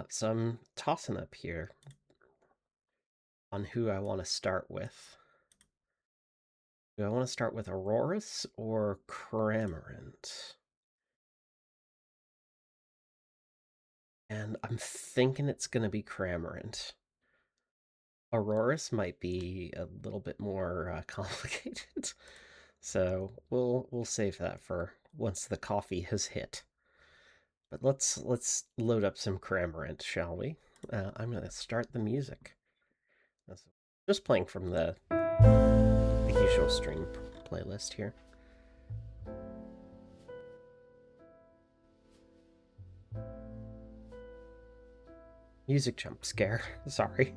So I'm tossing up here on who I want to start with. Do I want to start with Aurorus or Cramorant? And I'm thinking it's going to be Cramorant. Aurorus might be a little bit more complicated, so we'll save that for once the coffee has hit. But let's load up some Cramorant, shall we? I'm going to start the music. Just playing from the usual stream playlist here. Music jump scare. Sorry.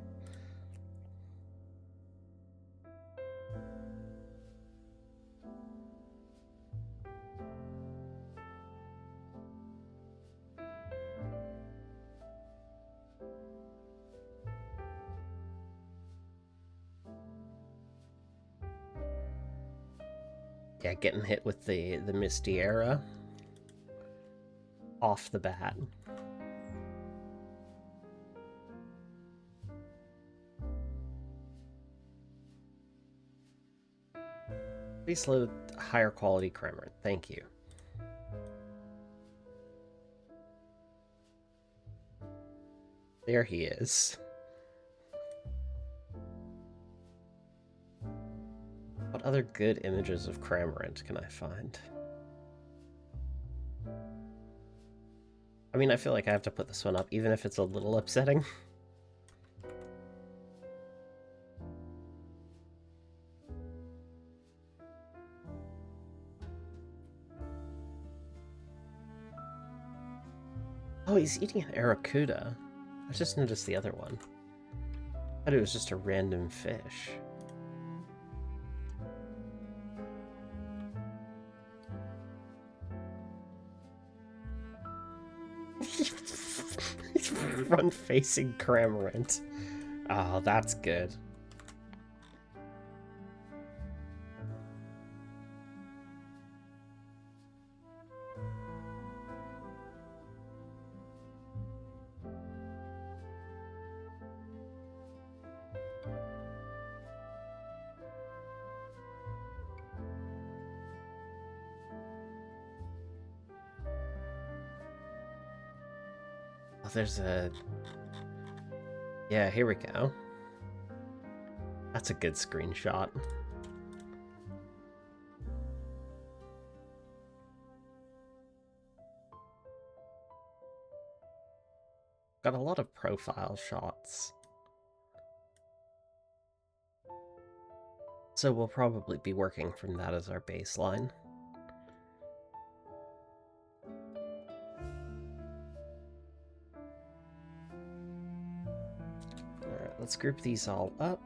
Yeah, getting hit with the Misty Era off the bat. Please load higher quality Cramorant. Thank you. There he is. What other good images of Cramorant can I find? I mean, I feel like I have to put this one up, even if it's a little upsetting. Oh, he's eating an Aracuda. I just noticed the other one. I thought it was just a random fish. He's front-facing Cramorant. Oh, that's good. Oh, there's a... Yeah, here we go. That's a good screenshot. Got a lot of profile shots. So we'll probably be working from that as our baseline. Alright, let's group these all up.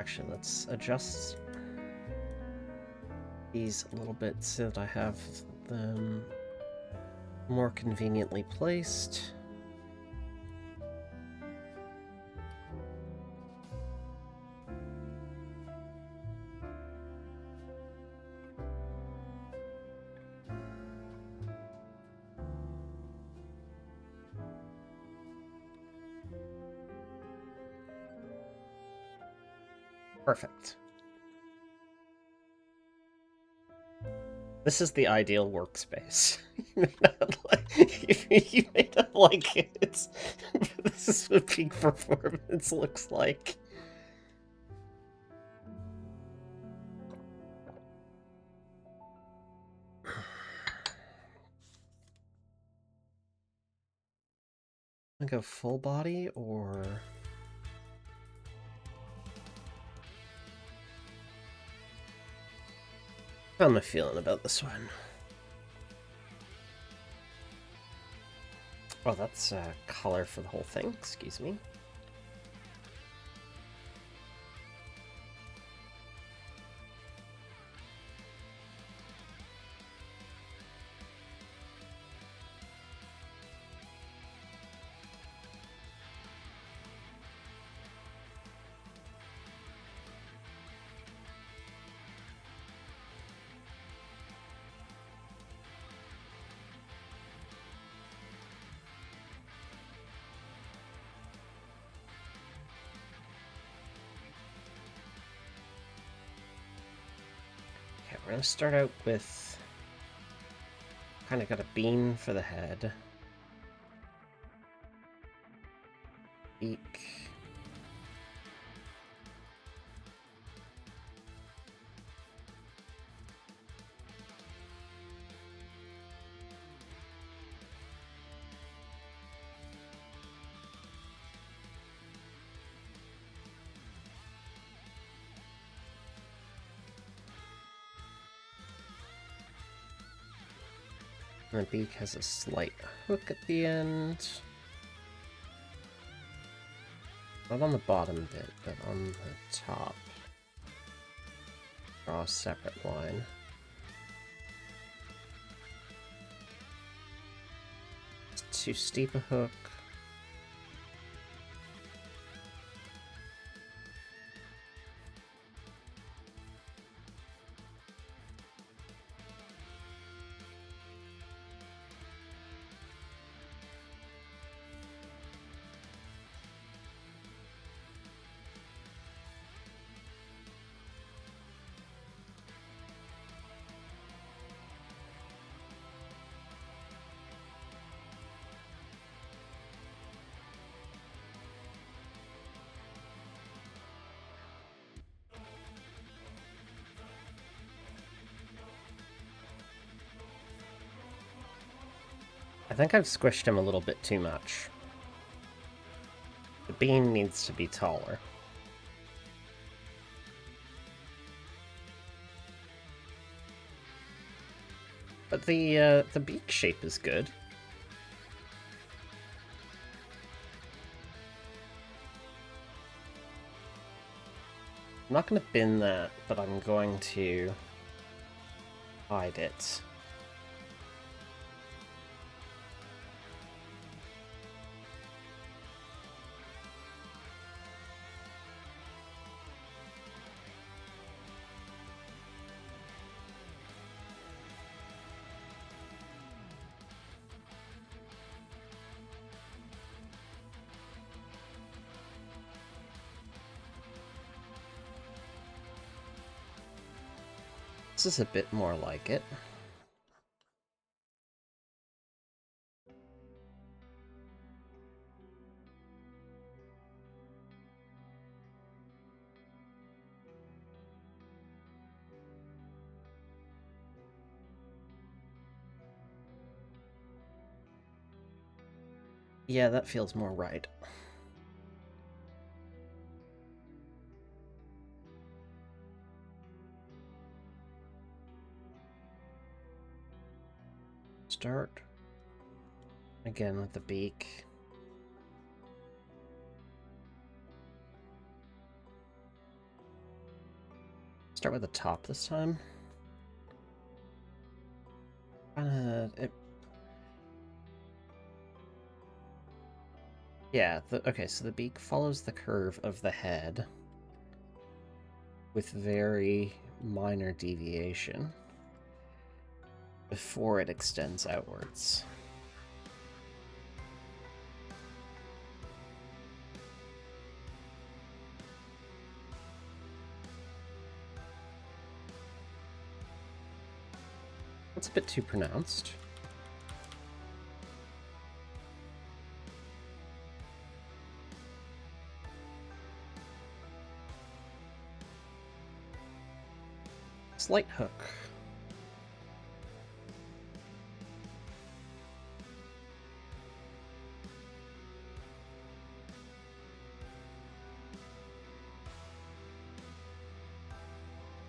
Actually, let's adjust these a little bit so that I have them more conveniently placed. Perfect. This is the ideal workspace. You may not like it, but this is what peak performance looks like. I go full body or... How am I feeling about this one? Oh, that's color for the whole thing. Excuse me. We're gonna start out with kind of got a bean for the head. Beak. And the beak has a slight hook at the end. Not on the bottom bit, but on the top. Draw a separate line. It's too steep a hook. I think I've squished him a little bit too much. The bean needs to be taller. But the beak shape is good. I'm not going to bin that, but I'm going to hide it. This is a bit more like it. Yeah, that feels more right. Start again with the beak. Start with the top this time. Yeah, okay, so the beak follows the curve of the head with very minor deviation before it extends outwards. That's a bit too pronounced. Slight hook.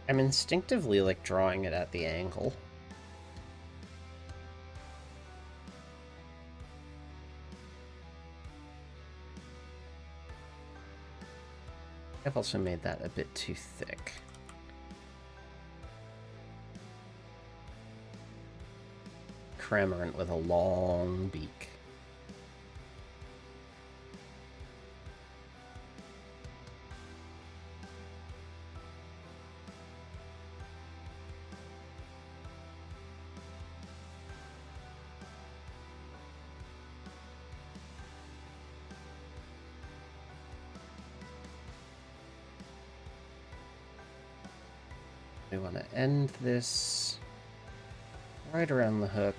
I'm instinctively like drawing it at the angle. I've also made that a bit too thick. Cramorant with a long beak. We want to end this right around the hook.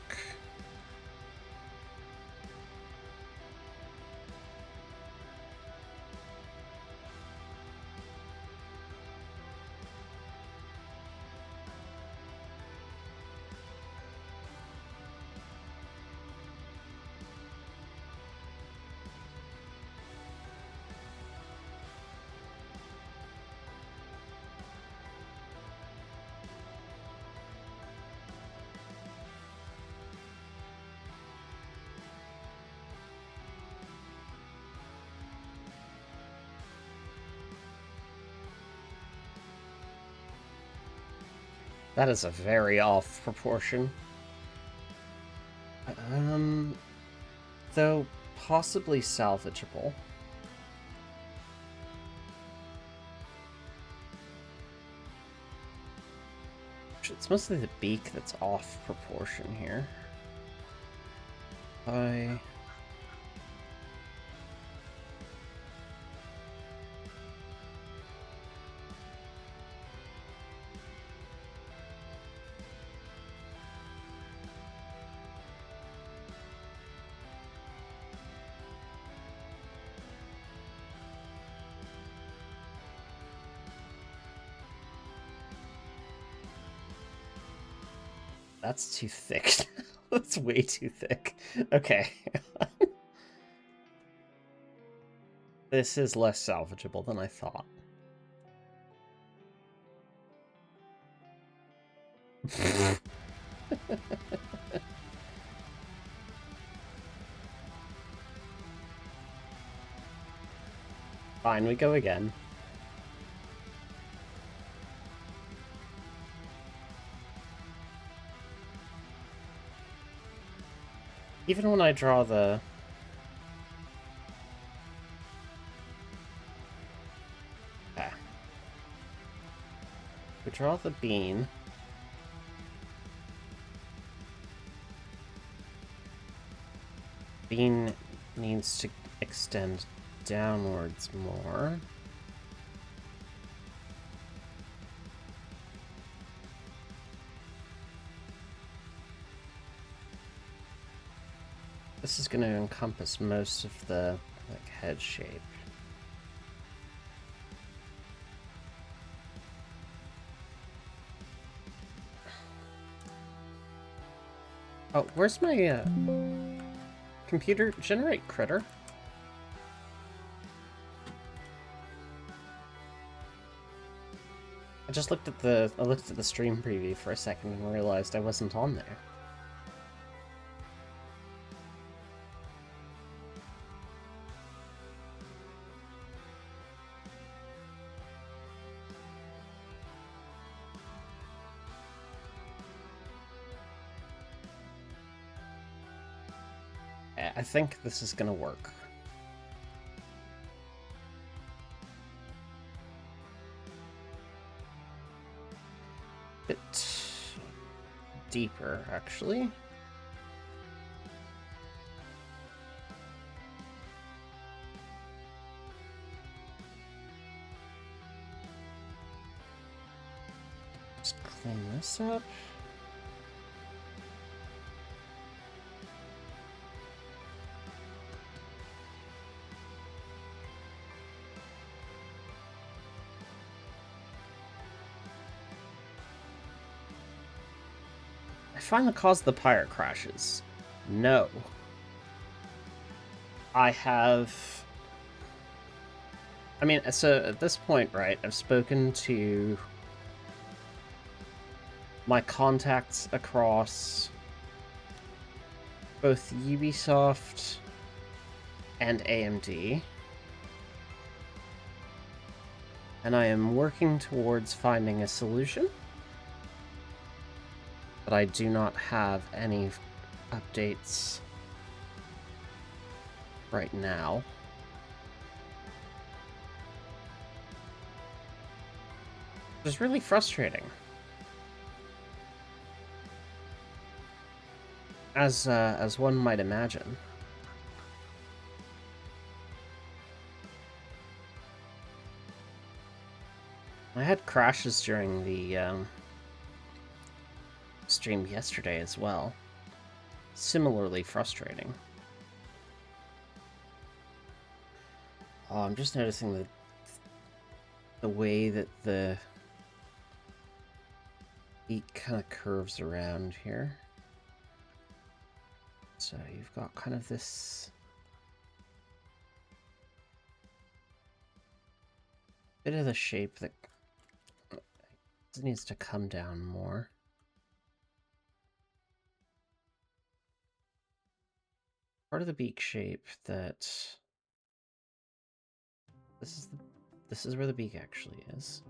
That is a very off proportion. Though possibly salvageable. It's mostly the beak that's off proportion here. That's too thick. That's way too thick. Okay. This is less salvageable than I thought. Fine, we go again. Even when I draw the... We draw the bean. Bean needs to extend downwards more. This is going to encompass most of the head shape. Oh, where's my computer generate critter? I just looked at the stream preview for a second and realized I wasn't on there. I think this is gonna work. Bit deeper, actually. Just clean this up. Find the cause of the pirate crashes. No. I mean, so at this point, right, I've spoken to my contacts across both Ubisoft and AMD. And I am working towards finding a solution. But I do not have any updates right now. Which is really frustrating. As one might imagine. I had crashes during the stream yesterday as well. Similarly frustrating. Oh, I'm just noticing the way that the beak kind of curves around here. So you've got kind of this bit of the shape that needs to come down more. Part of the beak shape that this is where the beak actually is.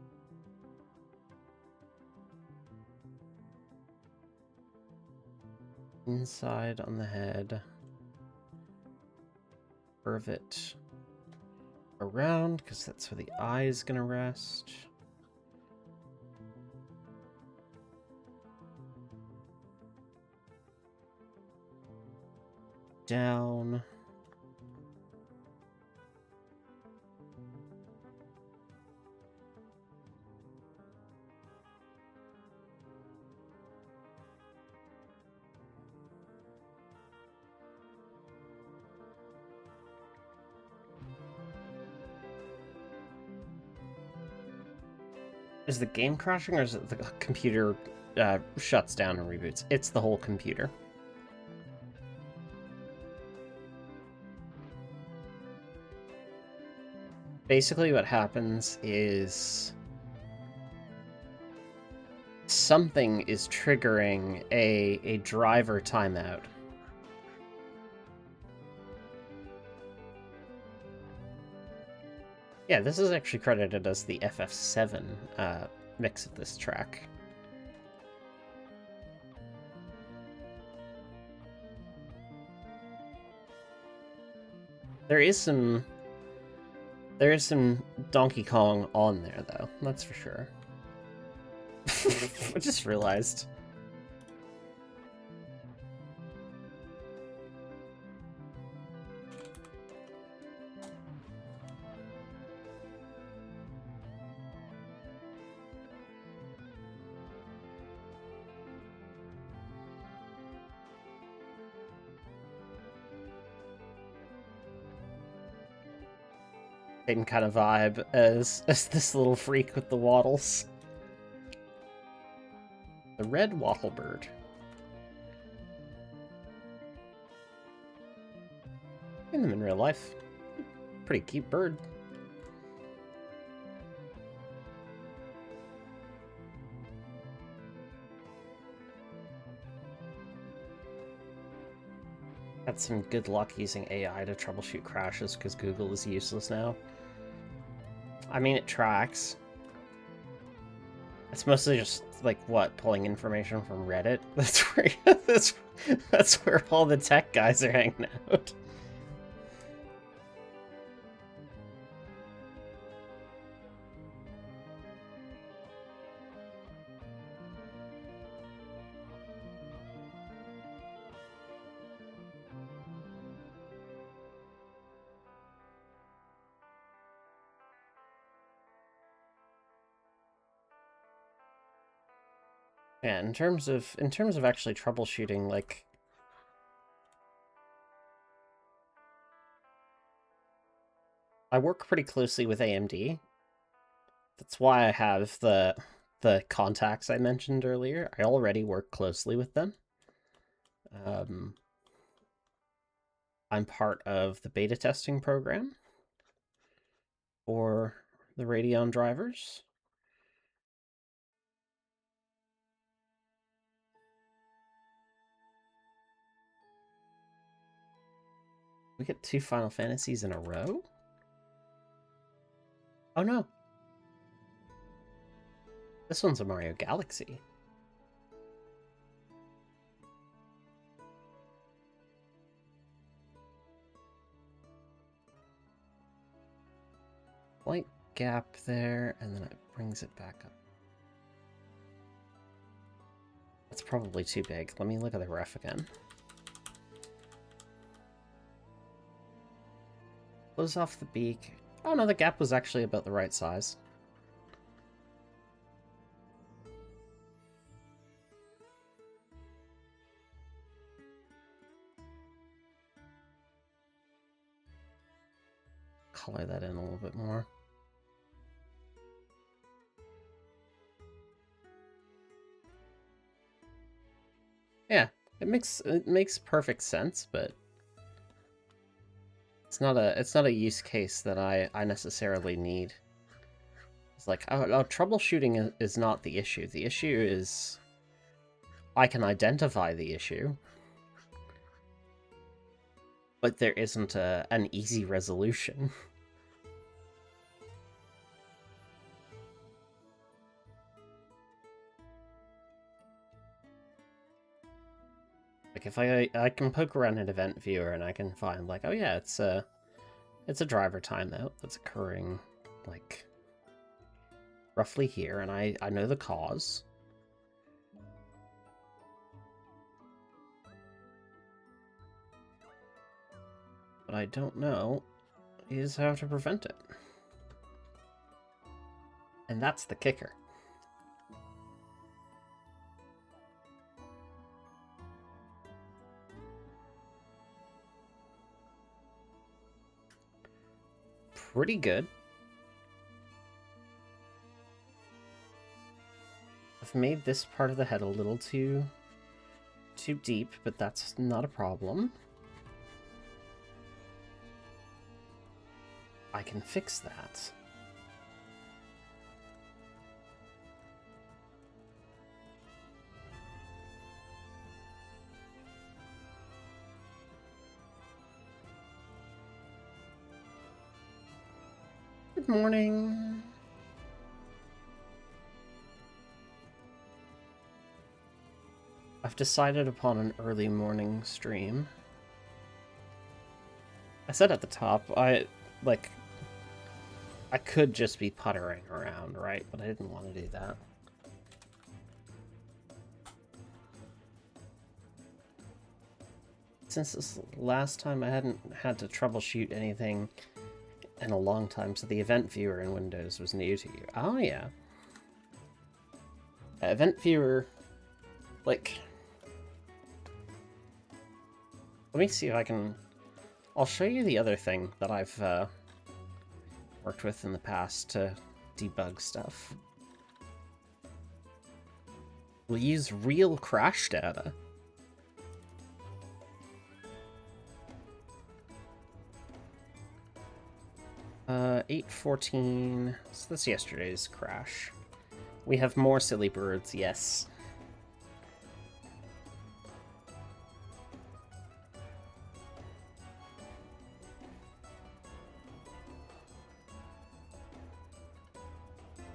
Inside on the head. Curve it around, because that's where the eye is going to rest. Down. Is the game crashing, or is it the computer shuts down and reboots? It's the whole computer. Basically what happens is something is triggering a driver timeout. Yeah, this is actually credited as the FF7 mix of this track. There is some Donkey Kong on there, though. That's for sure. I just realized. Same kind of vibe as this little freak with the wattles. The red wattlebird. Seen them in real life. Pretty cute bird. Had some good luck using AI to troubleshoot crashes because Google is useless now. I mean, it tracks. It's mostly just, like, what, pulling information from Reddit? That's where that's where all the tech guys are hanging out. Yeah, in terms of actually troubleshooting, like, I work pretty closely with AMD. That's why I have the contacts I mentioned earlier. I already work closely with them. I'm part of the beta testing program for the Radeon drivers. We get 2 Final Fantasies in a row? Oh no. This one's a Mario Galaxy. Slight gap there, and then it brings it back up. That's probably too big. Let me look at the ref again. Close off the beak. Oh no, the gap was actually about the right size. color that in a little bit more. Yeah, it makes perfect sense, but it's not a use case that I necessarily need. It's like, oh, troubleshooting is not the issue. The issue is I can identify the issue, but there isn't an easy resolution. Like, if I can poke around an event viewer and I can find, like, oh yeah, it's a driver timeout that's occurring, like, roughly here, and I know the cause. But I don't know is how to prevent it. And that's the kicker. Pretty good. I've made this part of the head a little too deep, but that's not a problem. I can fix that. Good morning. I've decided upon an early morning stream. I said at the top, I could just be puttering around, right? But I didn't want to do that. Since this last time I hadn't had to troubleshoot anything in a long time, so the event viewer in Windows was new to you. Oh, yeah. Event viewer, like... Let me see if I can... I'll show you the other thing that I've worked with in the past to debug stuff. We'll use real crash data. Uh, 8:14. So that's yesterday's crash. We have more silly birds, yes.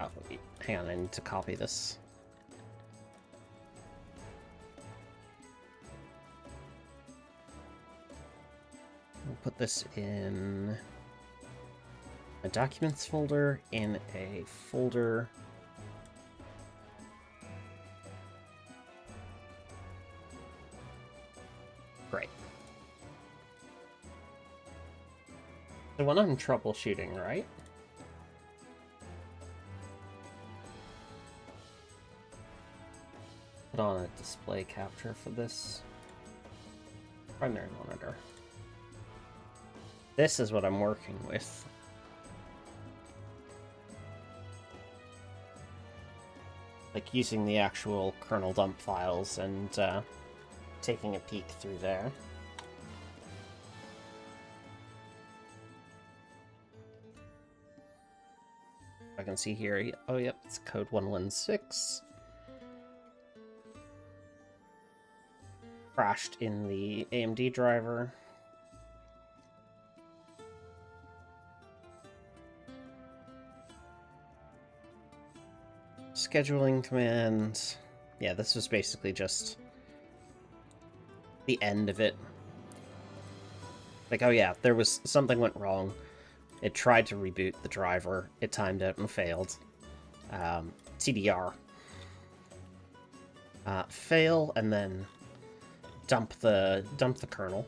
Oh, wait. Hang on, I need to copy this. We'll put this in a documents folder, in a folder. Right. So when I'm troubleshooting, right? Put on a display capture for this primary monitor. This is what I'm working with. Like using the actual kernel dump files and taking a peek through there. I can see here, oh yep, it's code 116. Crashed in the AMD driver. Scheduling command. Yeah, this was basically just the end of it. Like, oh yeah, there was something went wrong. It tried to reboot the driver. It timed out and failed. TDR. Fail and then dump the kernel.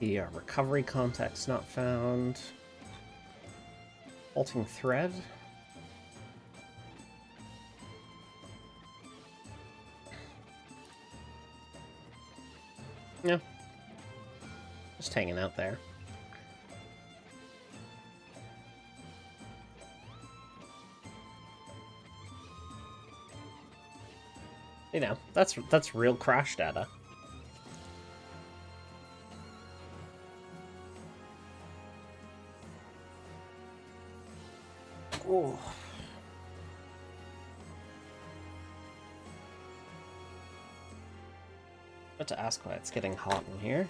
TDR recovery context not found. Bolting thread. Yeah. Just hanging out there. You know, that's real crash data. Oh. But to ask why it's getting hot in here.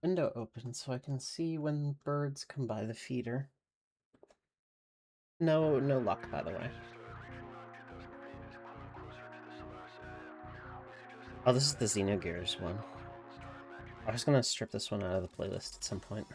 Window open so I can see when birds come by the feeder. No luck, by the way. Oh, this is the Xenogears one. I was gonna strip this one out of the playlist at some point.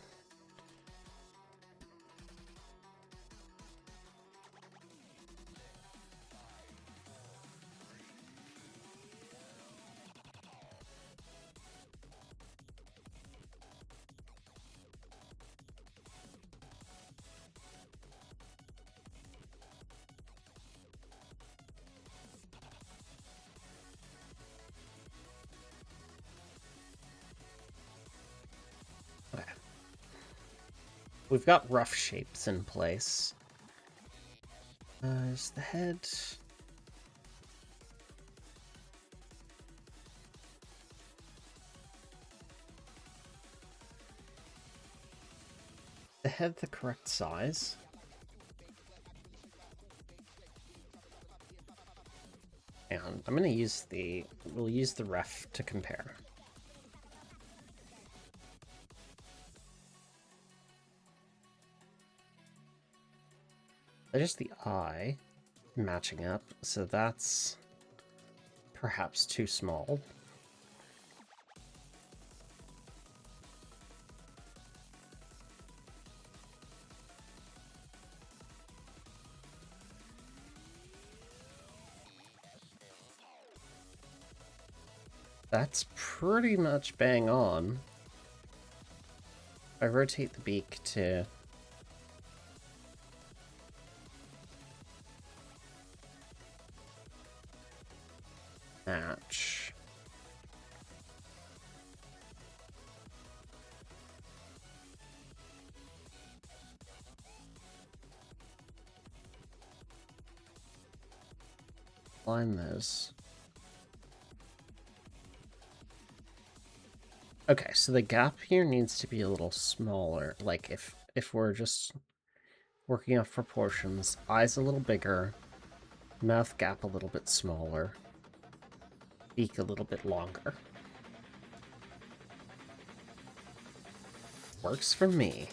Okay. We've got rough shapes in place. There's the head. The head the correct size. And I'm gonna use we'll use the ref to compare. There's the eye matching up, so that's perhaps too small. That's pretty much bang on. I rotate the beak to match. Line those. Okay, so the gap here needs to be a little smaller. Like if we're just working off proportions, eyes a little bigger, mouth gap a little bit smaller, beak a little bit longer. Works for me.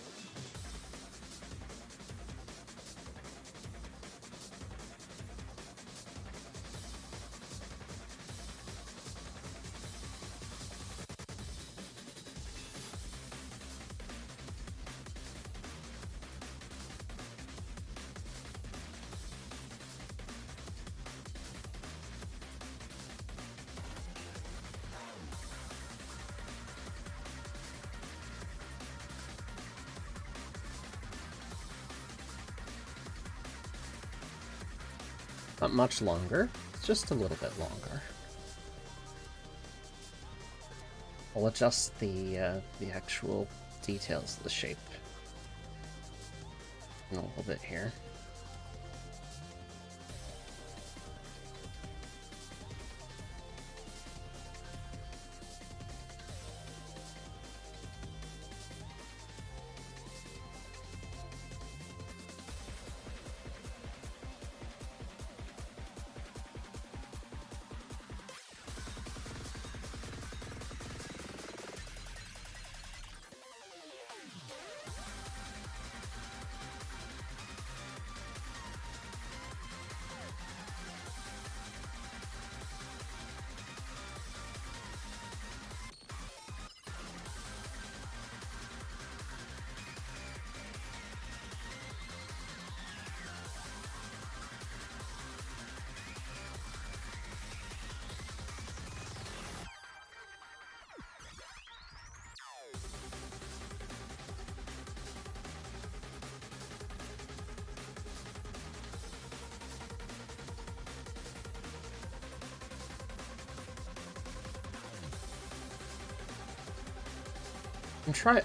Not much longer, just a little bit longer. I'll adjust the actual details of the shape in a little bit here.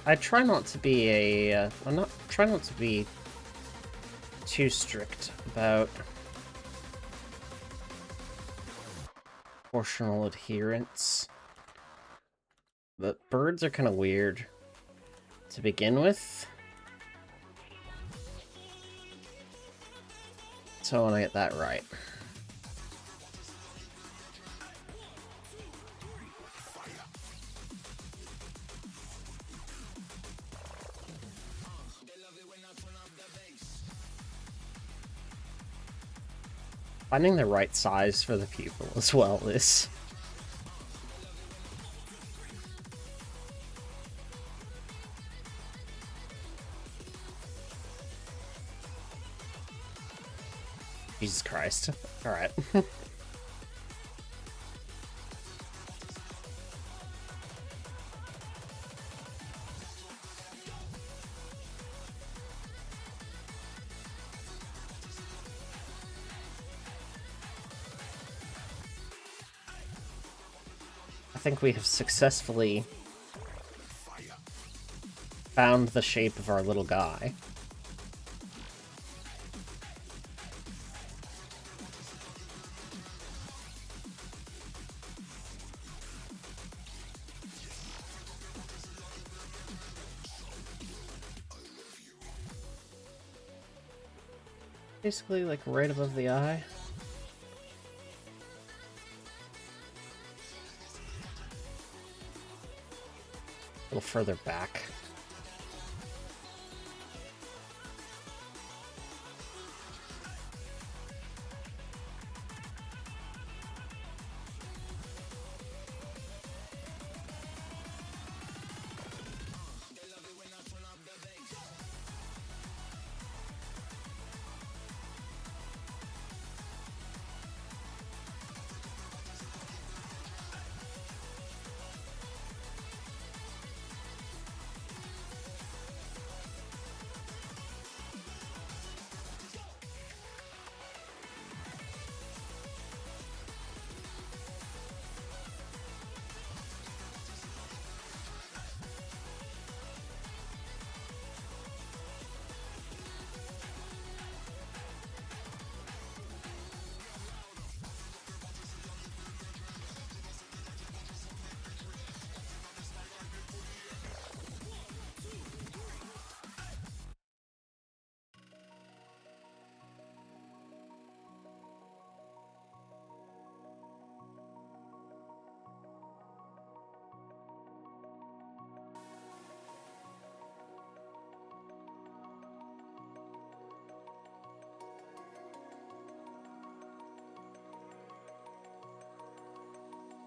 I try not to be a, try not to be too strict about proportional adherence. But birds are kind of weird to begin with. So I want to get that right. Finding the right size for the pupil as well is... Jesus Christ. Alright. I think we have successfully found the shape of our little guy. Basically, like, right above the eye. A little further back.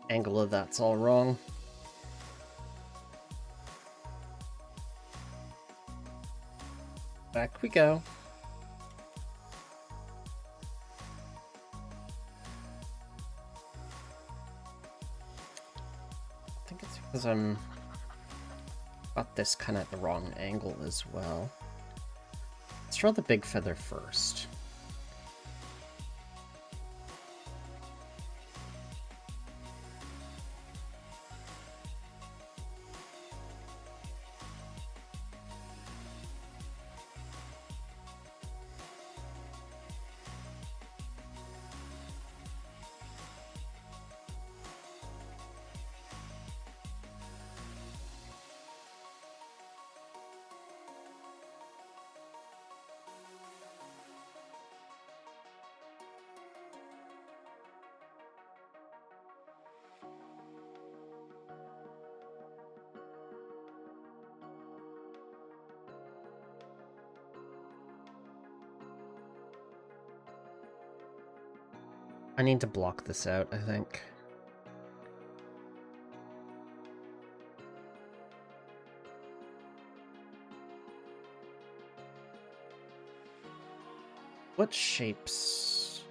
Angle of that's all wrong. Back we go. I think it's because I'm got this kind of at the wrong angle as well. Let's draw the big feather first. I need to block this out, I think. What shapes?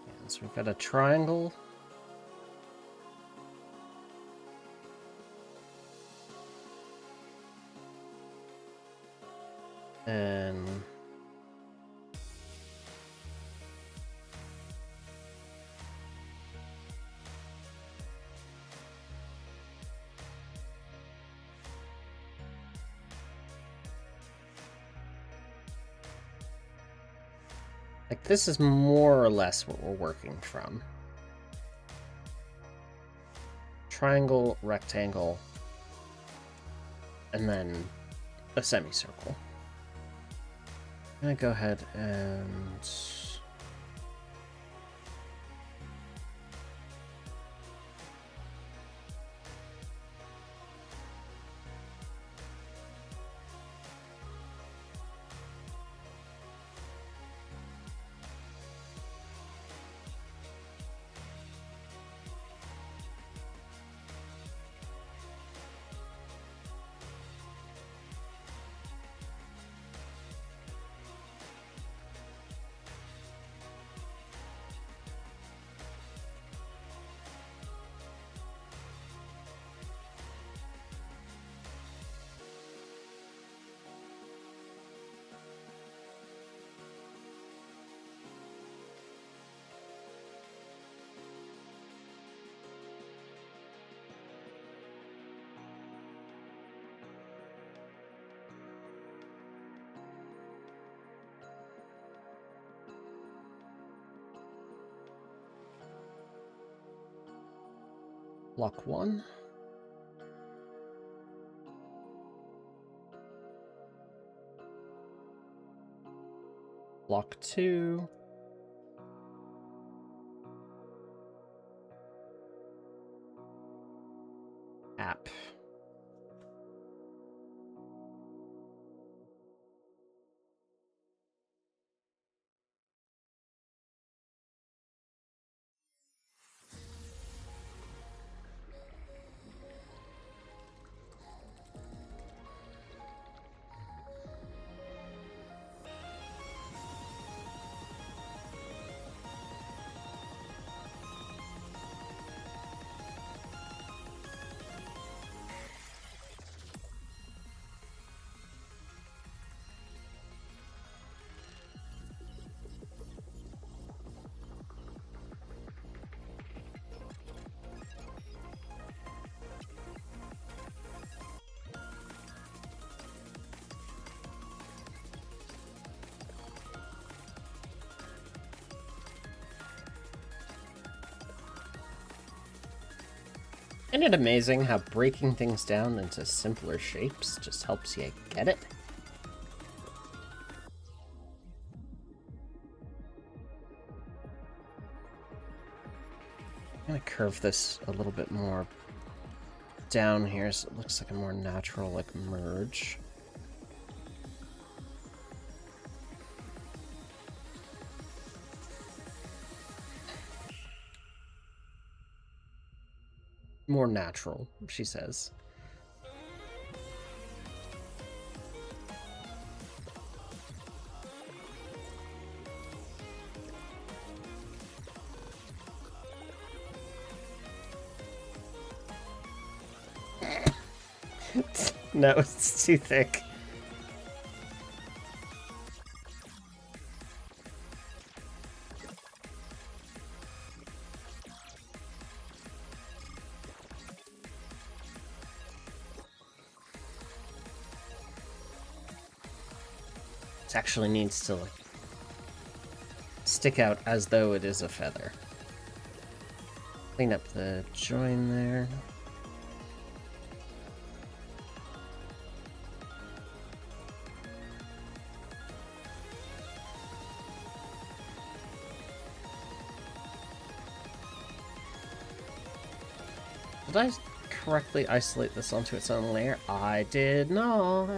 Yeah, so we've got a triangle. And like, this is more or less what we're working from. Triangle, rectangle, and then a semicircle. I'm gonna go ahead and block 1. Block 2. App. Isn't it amazing how breaking things down into simpler shapes just helps you get it? I'm gonna curve this a little bit more down here so it looks like a more natural, like, merge. More natural, she says. No, it's too thick. It actually needs to, like, stick out as though it is a feather. Clean up the join there. Did I correctly isolate this onto its own layer? I did not.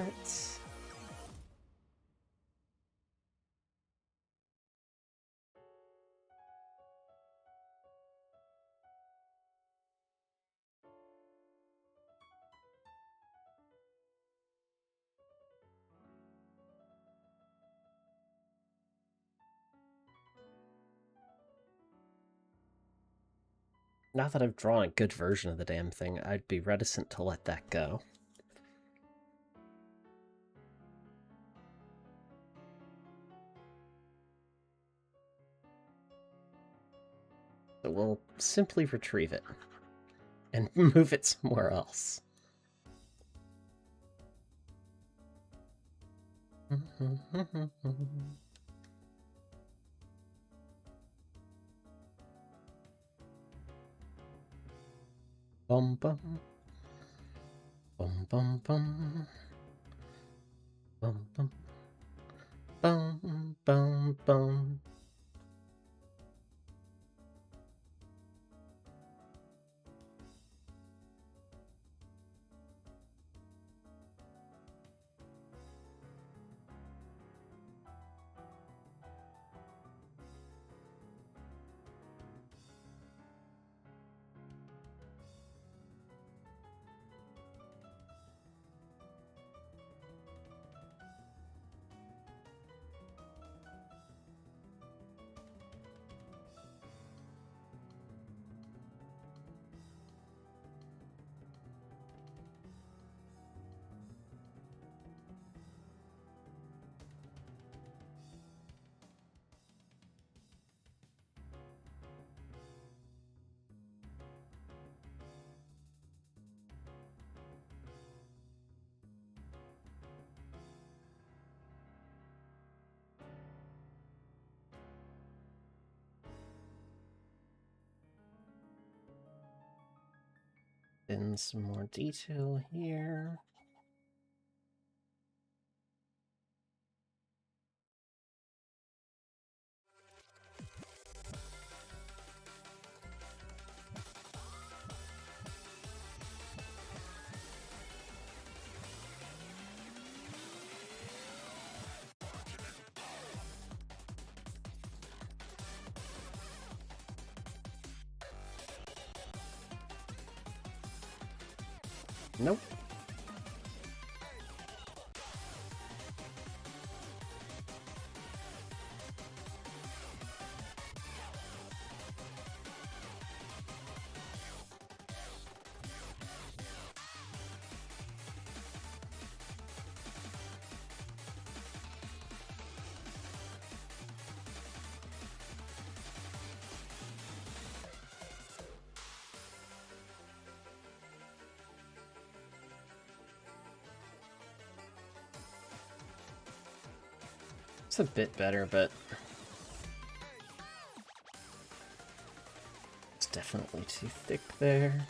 Now that I've drawn a good version of the damn thing, I'd be reticent to let that go. So we'll simply retrieve it and move it somewhere else. Bum bum. Bum bum bum. Bum bum. Bum bum bum. And some more detail here. Nope. It's a bit better, but it's definitely too thick there.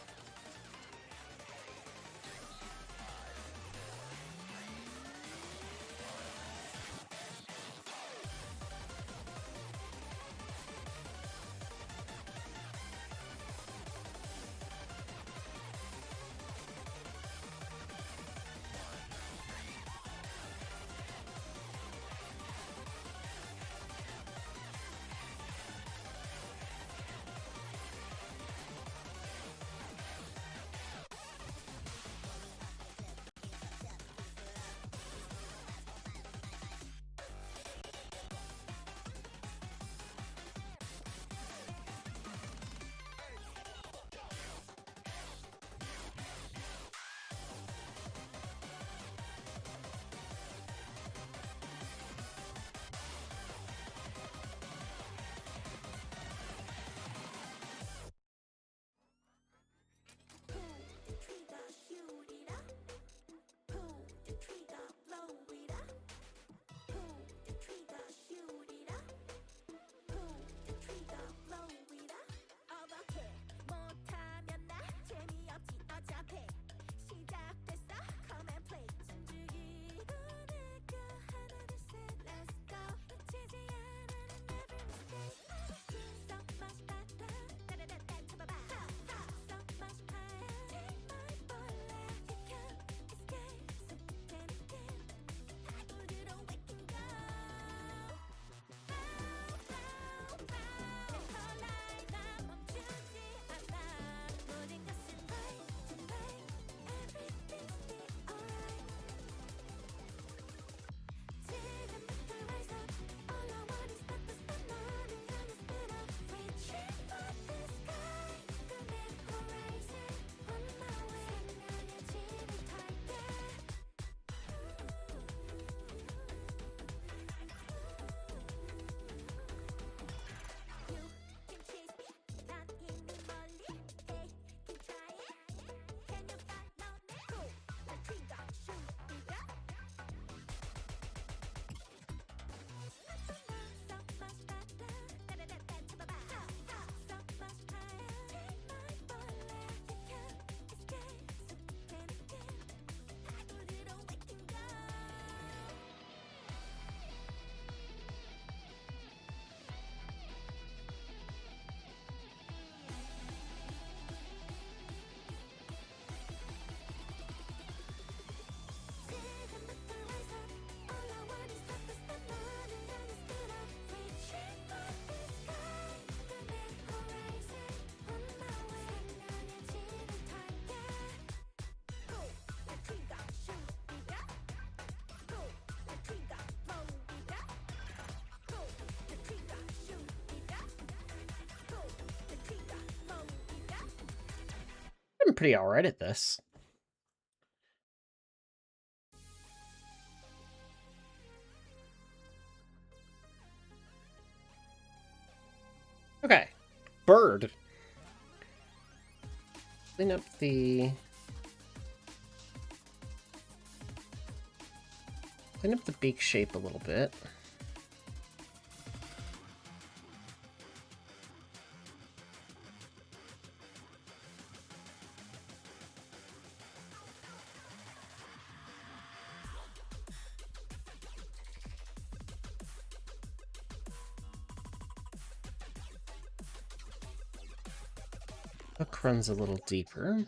I'm pretty alright at this. Okay. Bird. Clean up the... Clean up the beak shape a little bit. Hook runs a little deeper.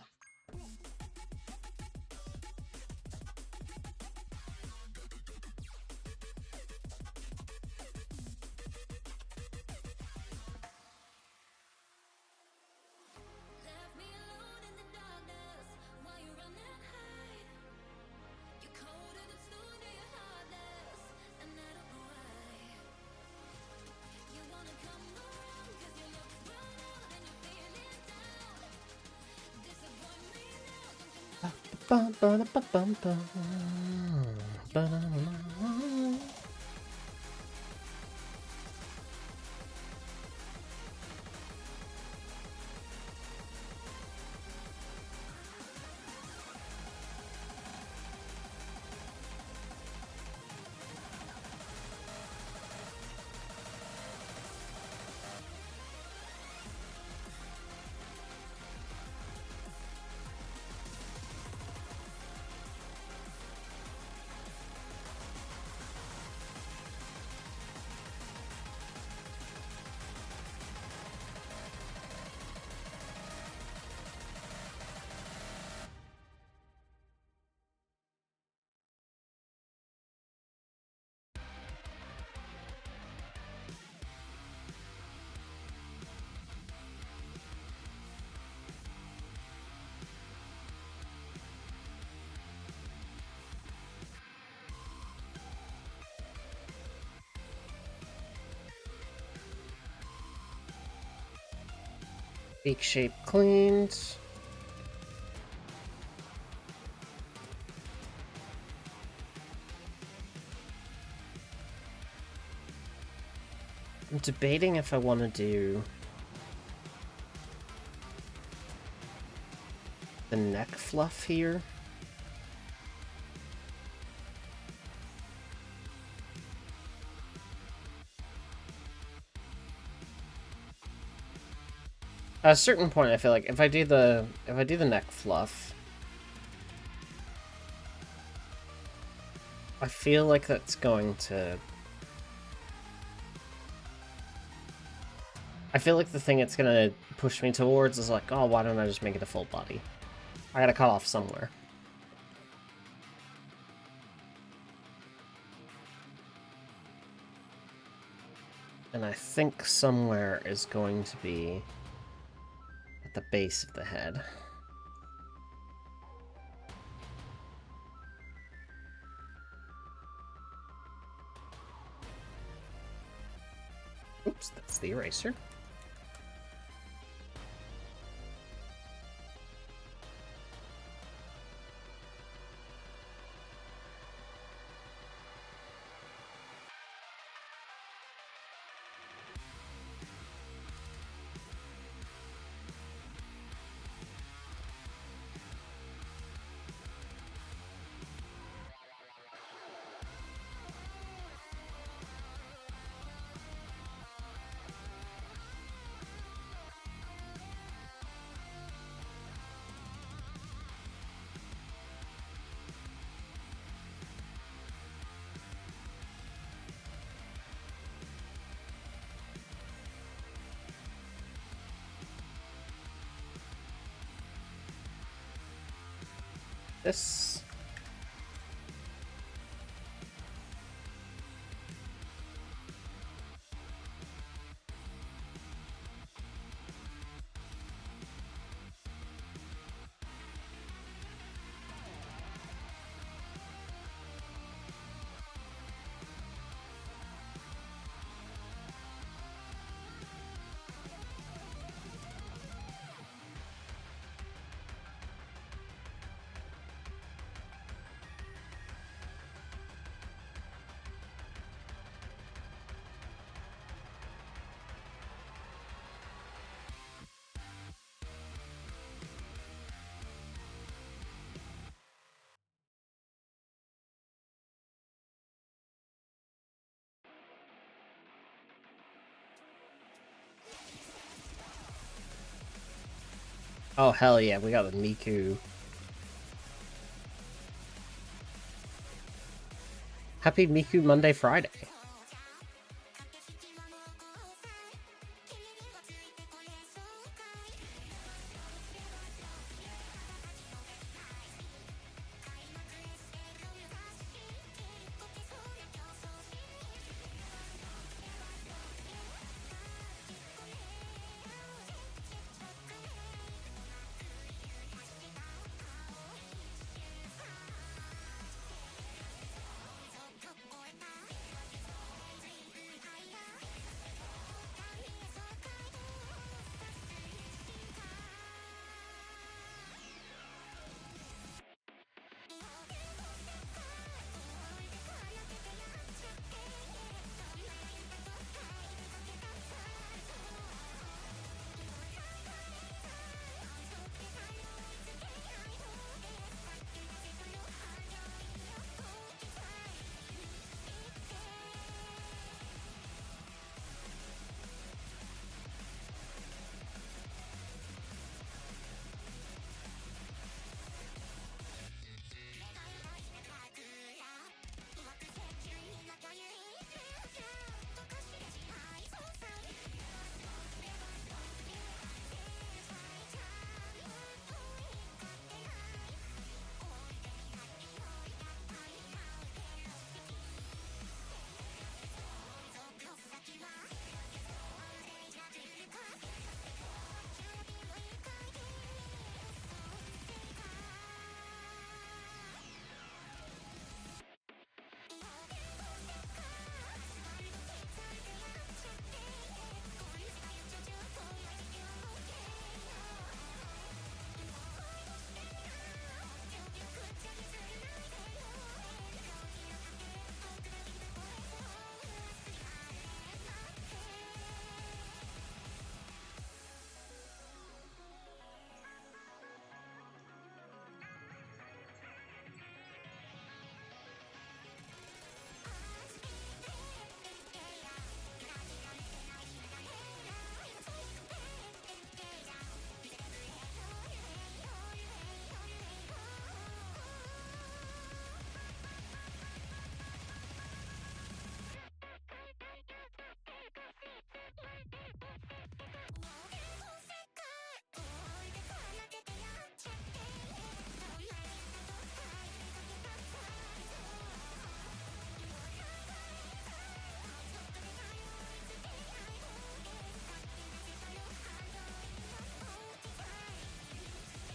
Beak shape cleaned. I'm debating if I want to do the neck fluff here. At a certain point, I feel like if I do the neck fluff, I feel like that's going to... I feel like the thing it's gonna push me towards is like, oh, why don't I just make it a full body? I gotta cut off somewhere. And I think somewhere is going to be at the base of the head. Oops, that's the eraser. This... Oh, hell yeah, we got the Miku. Happy Miku Monday Friday.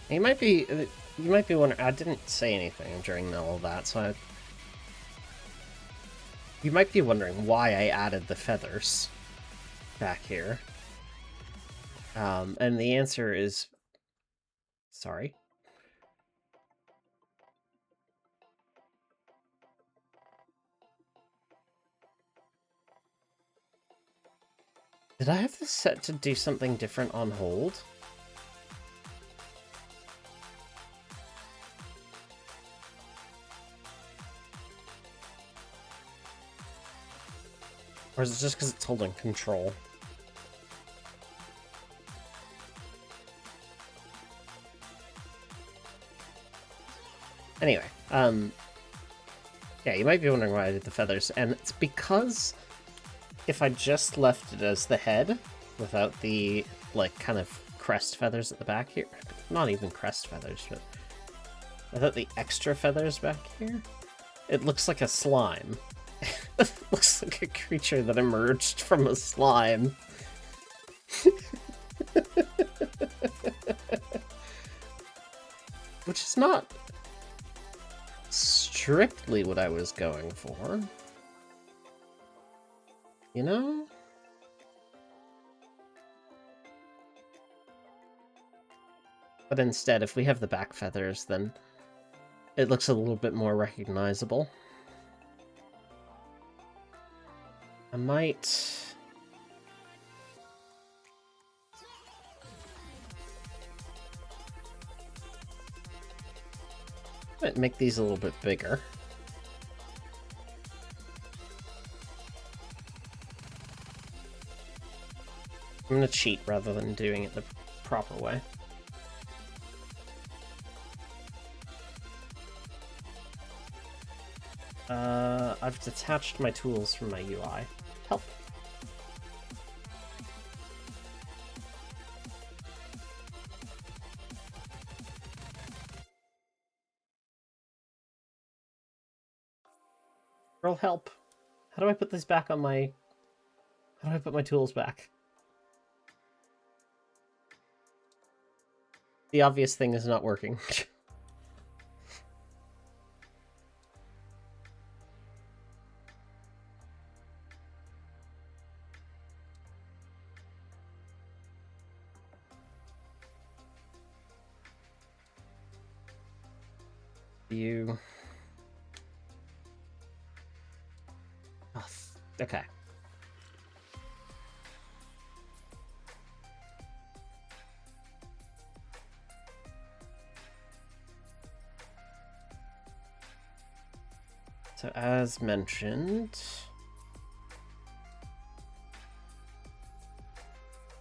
You might be wondering, I didn't say anything during all of that, so you might be wondering why I added the feathers back here. And the answer is... Sorry? Did I have this set to do something different on hold? Or is it just because it's holding control? Anyway, yeah, you might be wondering why I did the feathers, and it's because if I just left it as the head, without the, like, kind of crest feathers at the back here, not even crest feathers, but without the extra feathers back here, it looks like a slime. It looks like a creature that emerged from a slime. Which is not strictly what I was going for. You know? But instead, if we have the back feathers, then it looks a little bit more recognizable. I might... make these a little bit bigger. I'm gonna cheat rather than doing it the proper way. I've detached my tools from my UI. Help. Girl, help. How do I put this back on my... How do I put my tools back? The obvious thing is not working. You... Oh, okay. So as mentioned,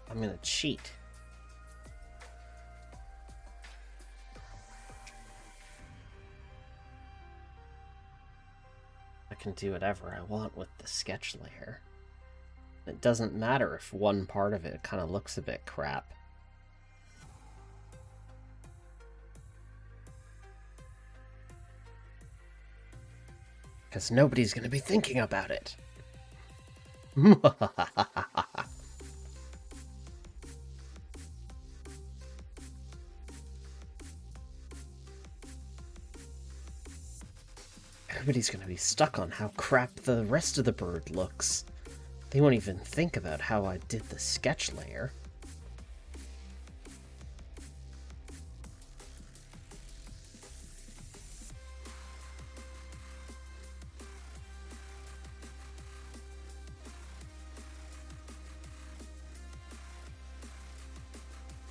I'm gonna cheat. I can do whatever I want with the sketch layer. It doesn't matter if one part of it kind of looks a bit crap. Because nobody's going to be thinking about it. Everybody's going to be stuck on how crap the rest of the bird looks. They won't even think about how I did the sketch layer.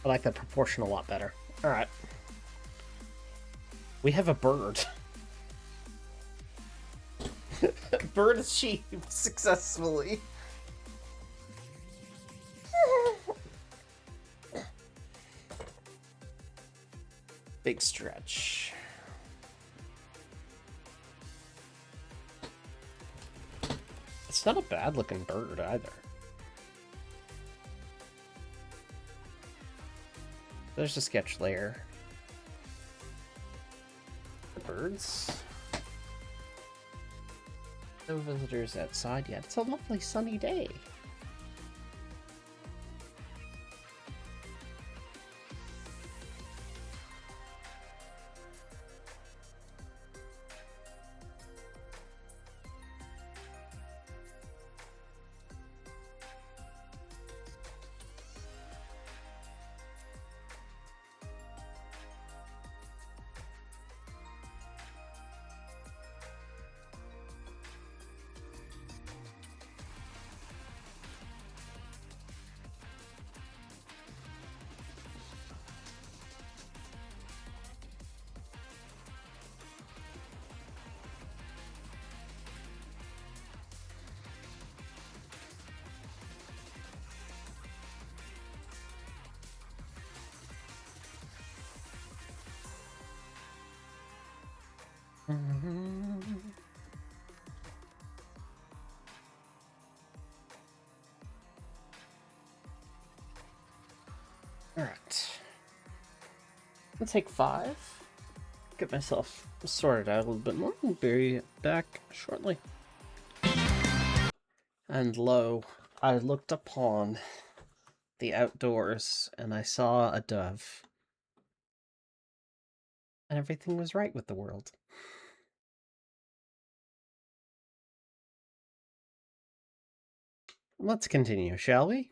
I like that proportion a lot better. Alright. We have a bird. Bird achieved successfully. Big stretch. It's not a bad looking bird either. There's a sketch layer. The birds. No visitors outside yet. It's a lovely sunny day. Alright. I'll take 5. Get myself sorted out a little bit more. We'll be back shortly. And lo, I looked upon the outdoors and I saw a dove. And everything was right with the world. Let's continue, shall we?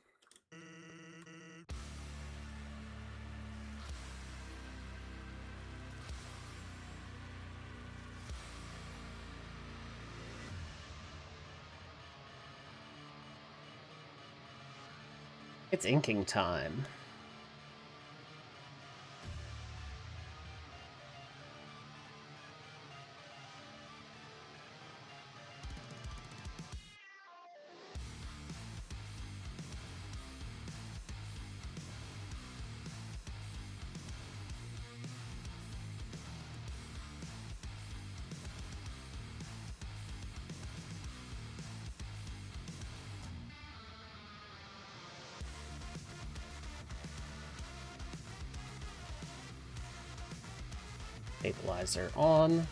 It's inking time. Stabilizer on.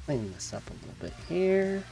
Clean this up a little bit here.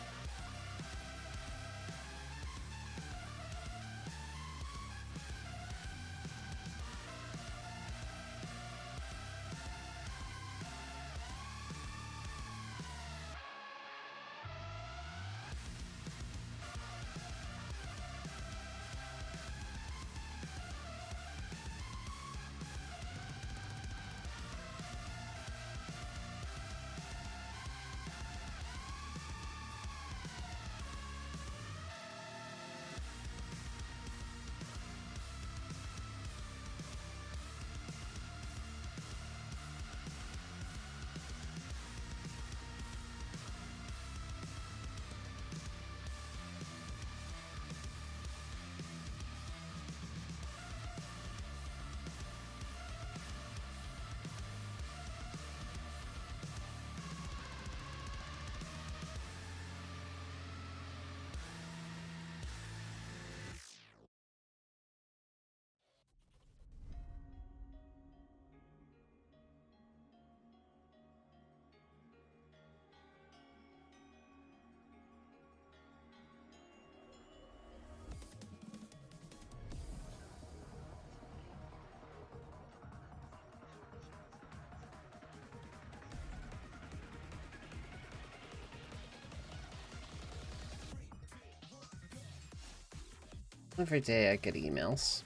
Every day I get emails.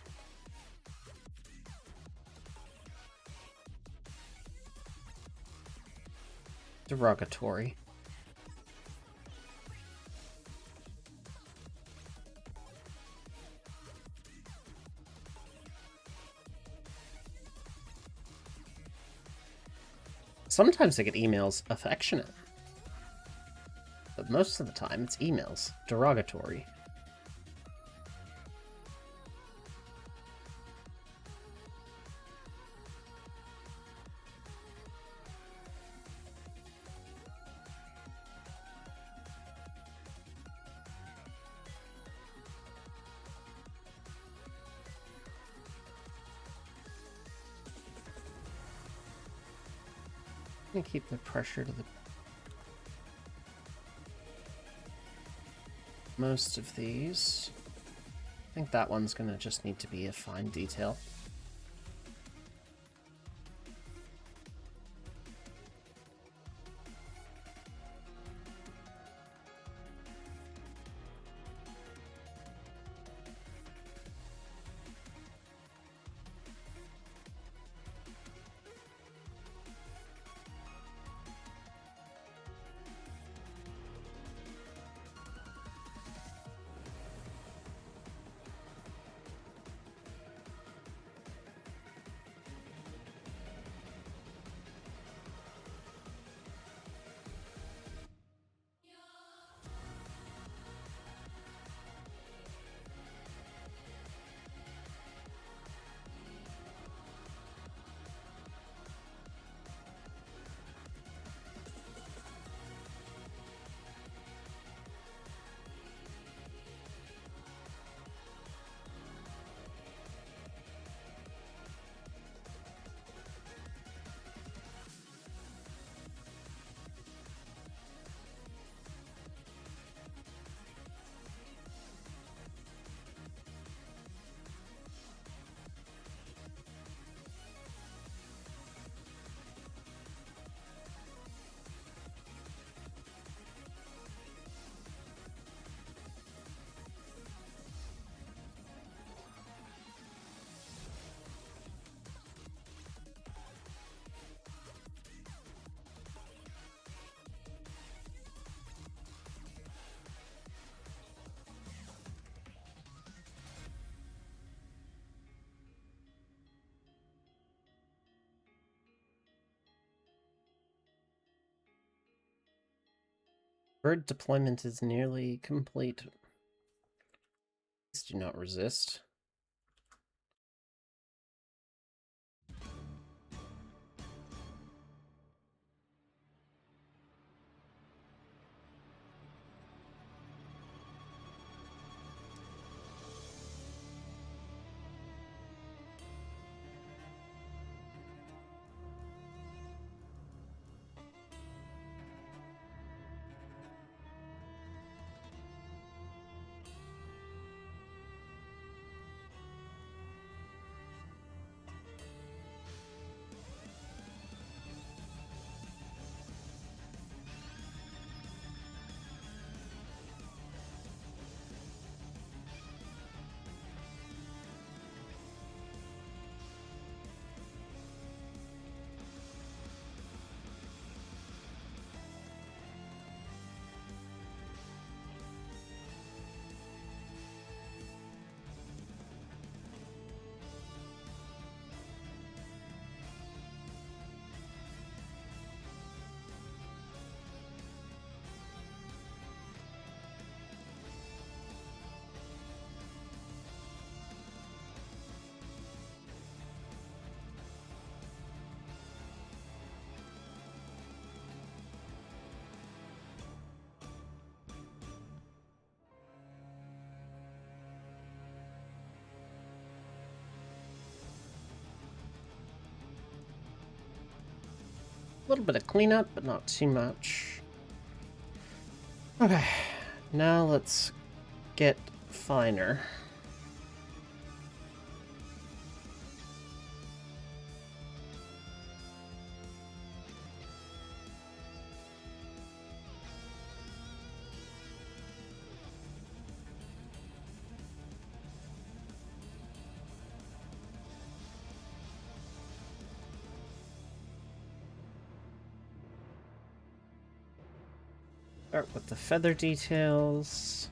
Derogatory. Sometimes I get emails affectionate, but most of the time it's emails derogatory. I'm gonna keep the pressure to the most of these. I think that one's gonna just need to be a fine detail. Bird deployment is nearly complete. Please do not resist. A little bit of cleanup, but not too much. Okay, now let's get finer. Start with the feather details.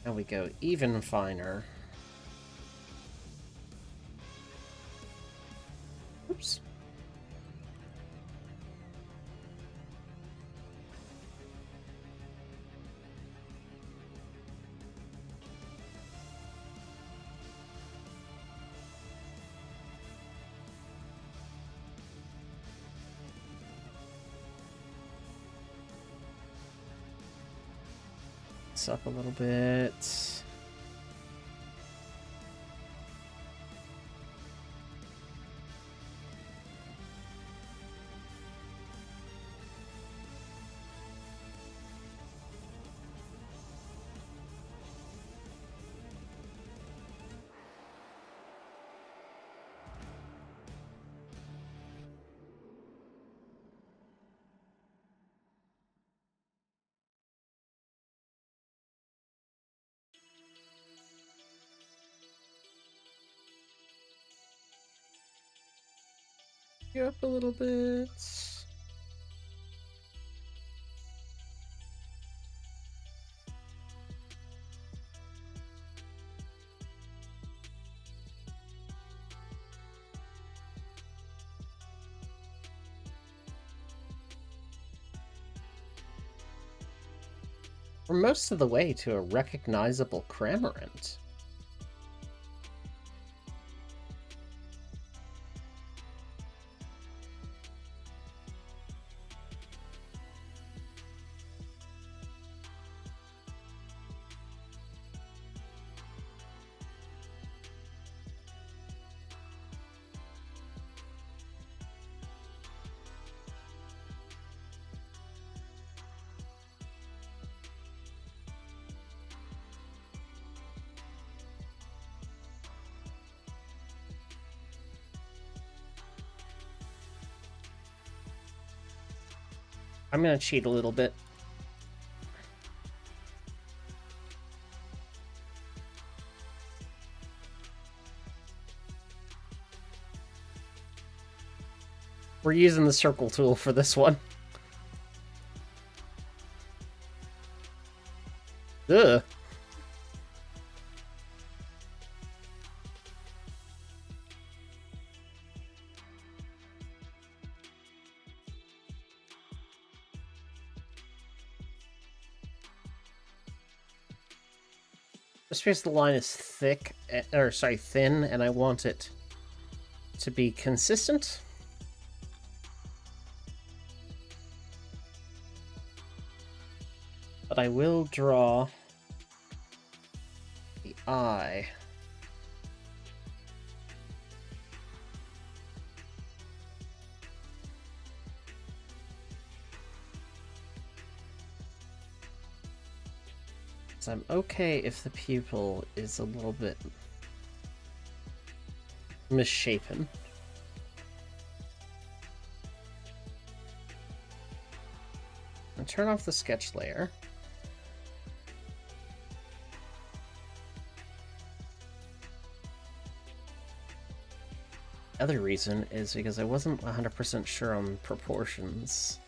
Now we go even finer. Oops. Up a little bit. you up a little bit. We're most of the way to a recognizable Cramorant. I'm gonna cheat a little bit. We're using the circle tool for this one. Ugh. Just because the line is thick, or sorry, thin, and I want it to be consistent. But I will draw the eye. So I'm okay if the pupil is a little bit misshapen. I'll turn off the sketch layer. The other reason is because I wasn't 100% sure on proportions.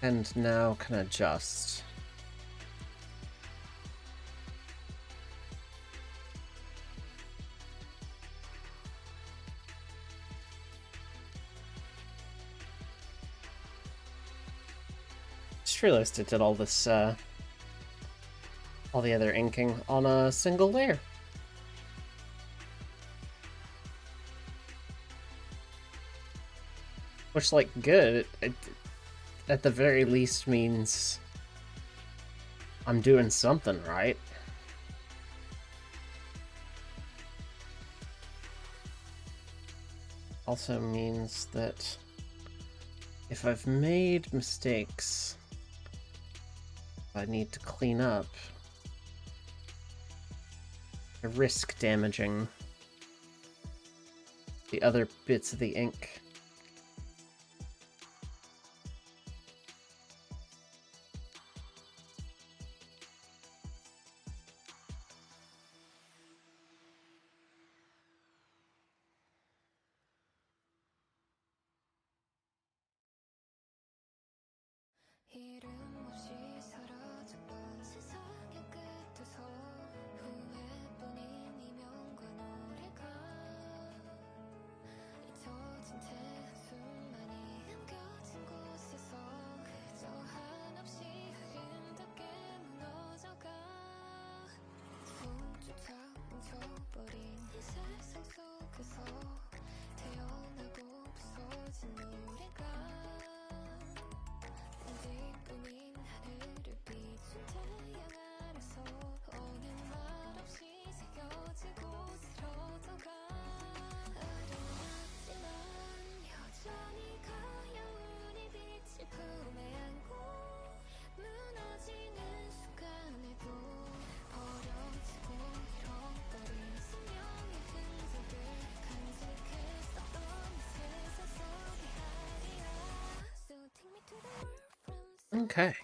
And now can adjust. Just realized I did all this, all the other inking on a single layer. Which, like, good. It, at the very least means I'm doing something right. Also means that if I've made mistakes I need to clean up, I risk damaging the other bits of the ink. Okay.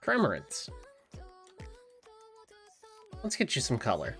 Cramorant. Let's get you some color.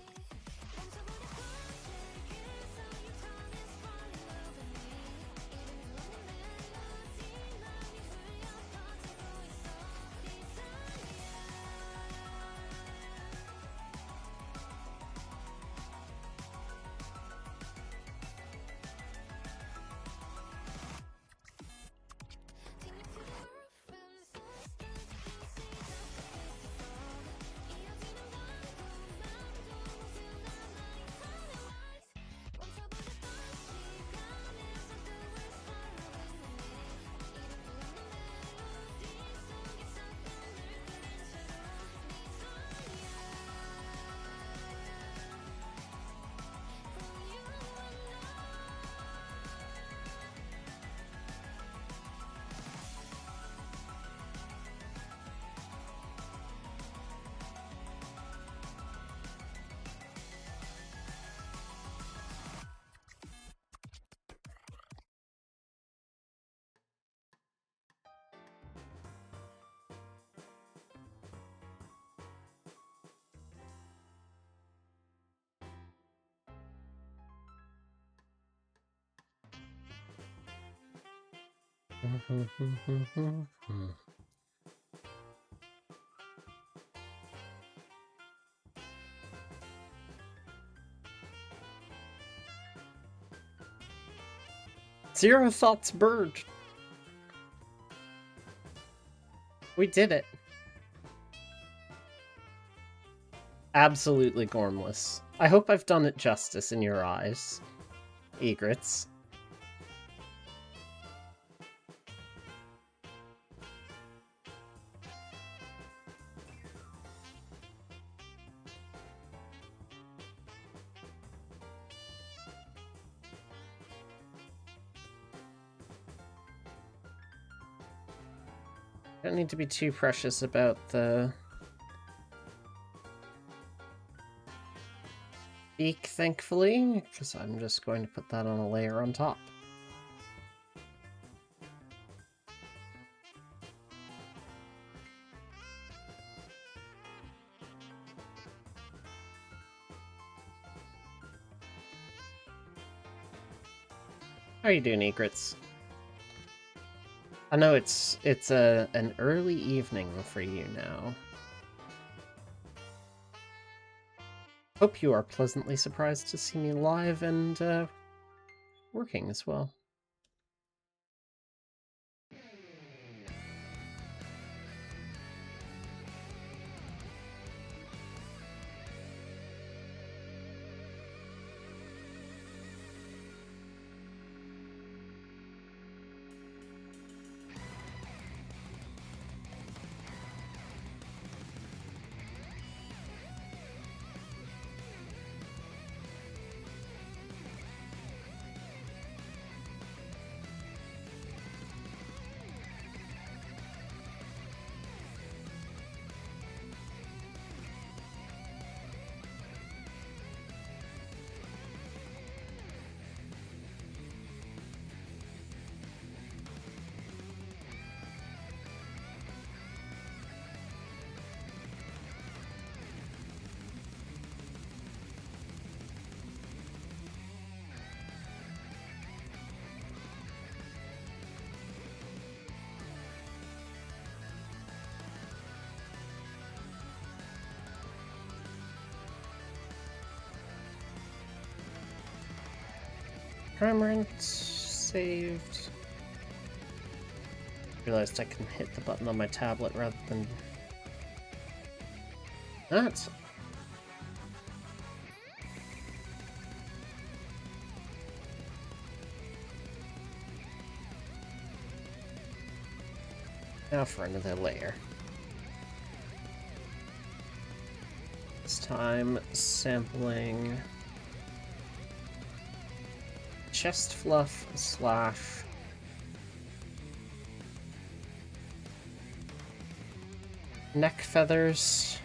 Zero Thoughts Bird. We did it. Absolutely gormless. I hope I've done it justice in your eyes, Egrets. Don't need to be too precious about the beak, thankfully, because I'm just going to put that on a layer on top. How are you doing, Egrets? I know it's an early evening for you now. Hope you are pleasantly surprised to see me live and working as well. Cramorant saved. Realized I can hit the button on my tablet rather than that. Now for another layer. This time sampling chest fluff slash neck feathers.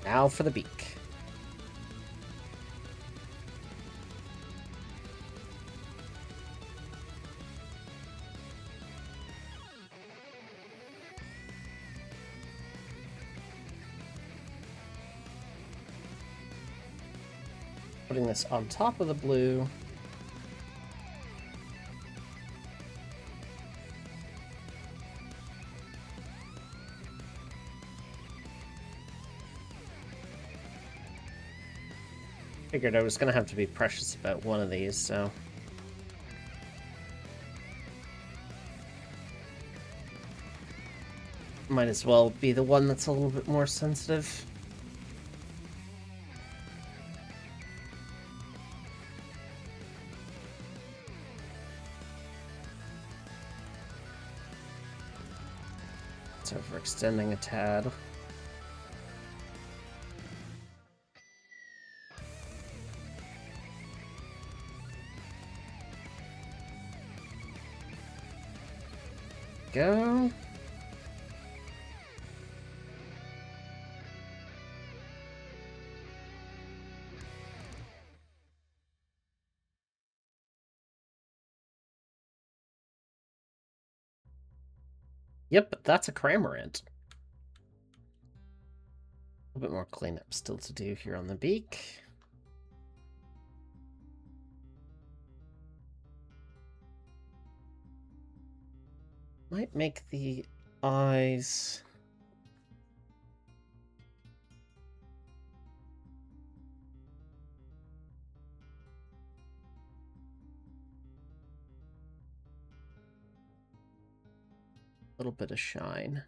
Now for the beak. Putting this on top of the blue. Figured I was gonna have to be precious about one of these, so. Might as well be the one that's a little bit more sensitive. It's overextending a tad. Go. Yep, that's a Cramorant. A little bit more cleanup still to do here on the beak. Might make the eyes... a little bit of shine.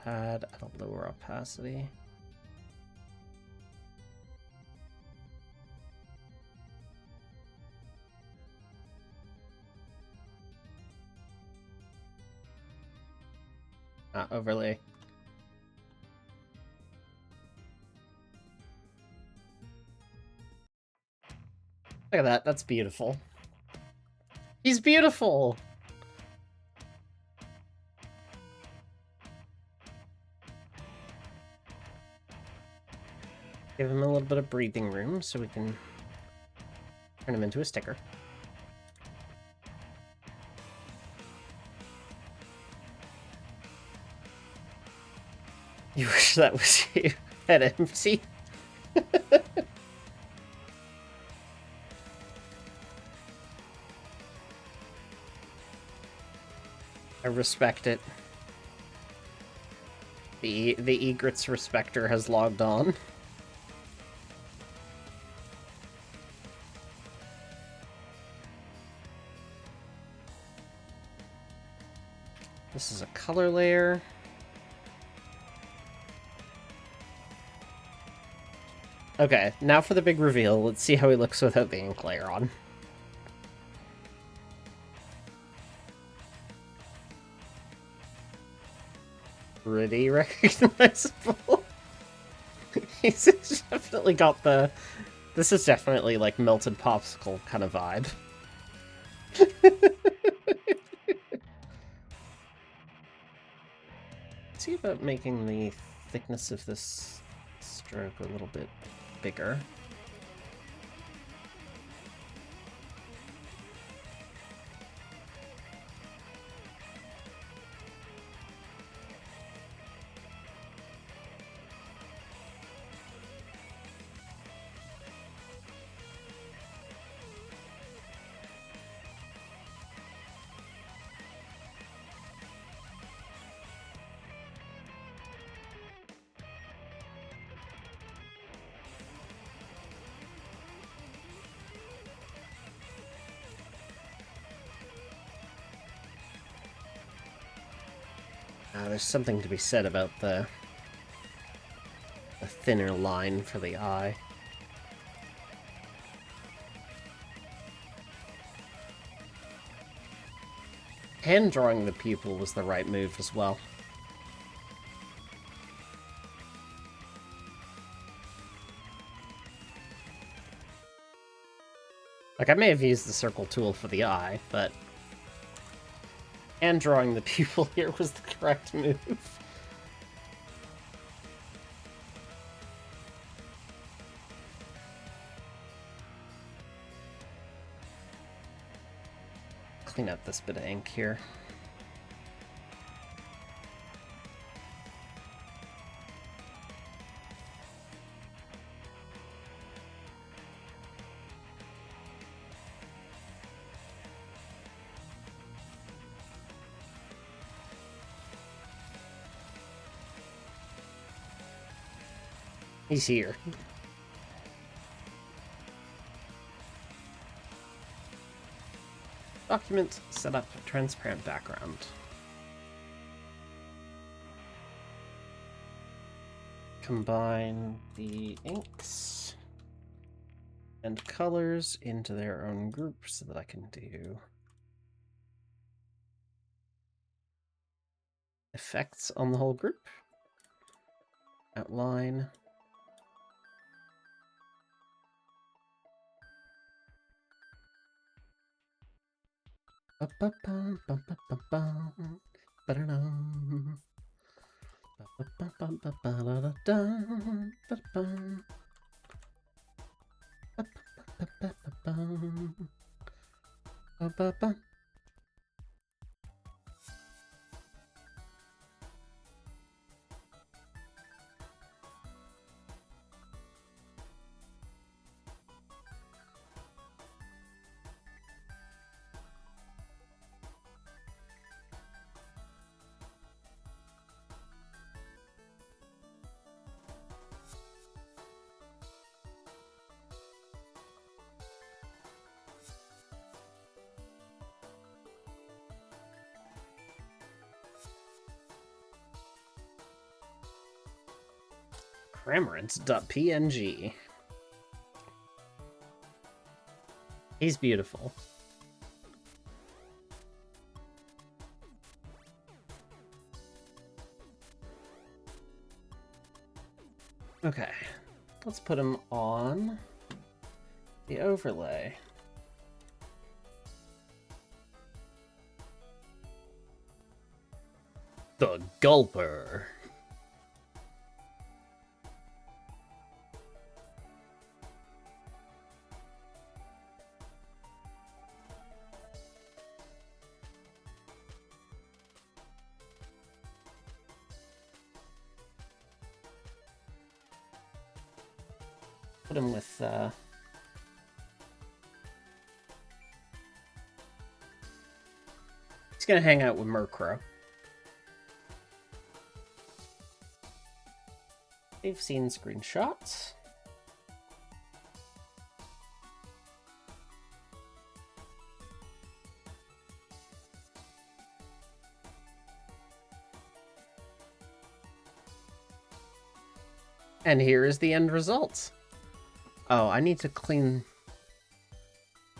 Add at a lower opacity. Overlay. Look at that, that's beautiful. He's beautiful! Give him a little bit of breathing room so we can turn him into a sticker. You wish that was you at empty. I respect it. The Egrets Respecter has logged on. This is a color layer. Okay, now for the big reveal. Let's see how he looks without the ink layer on. Pretty recognizable. He's definitely got the... This is definitely like melted popsicle kind of vibe. See about making the thickness of this stroke a little bit bigger. There's something to be said about the thinner line for the eye. Hand drawing the pupil was the right move as well. Like, I may have used the circle tool for the eye, but hand drawing the pupil here was the correct move. Clean up this bit of ink here. He's here. Document, set up transparent background. Combine the inks and colors into their own group so that I can do effects on the whole group. Outline. Cramorant.png. He's beautiful. Okay, let's put him on the overlay. The Gulper. Put him with he's gonna hang out with Murkrow. They've seen screenshots. And here is the end result. Oh, I need to clean...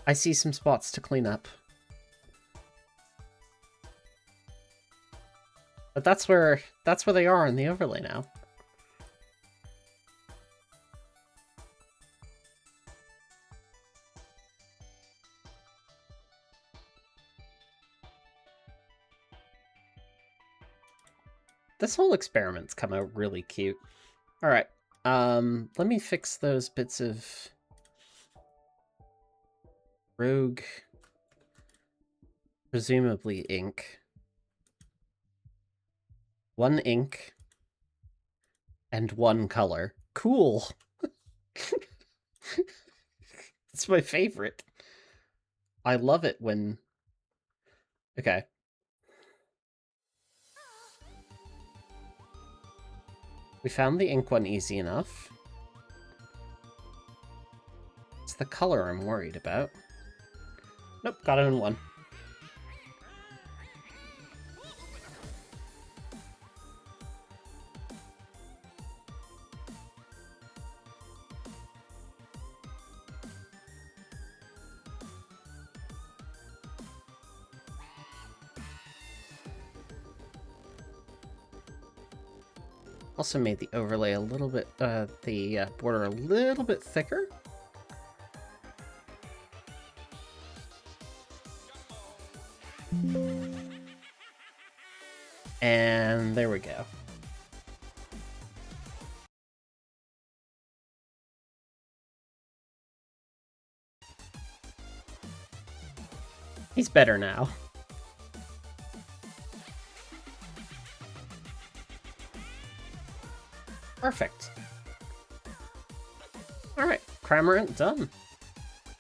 I see some spots to clean up. But that's where they are in the overlay now. This whole experiment's come out really cute. All right. Let me fix those bits of rogue, presumably ink. One ink and one color. Cool. It's my favorite. I love it when... Okay. We found the ink one easy enough. It's the color I'm worried about. Nope, got it in one. Also made the overlay a little bit, the border a little bit thicker. And there we go. He's better now. Perfect. All right, Cramorant done.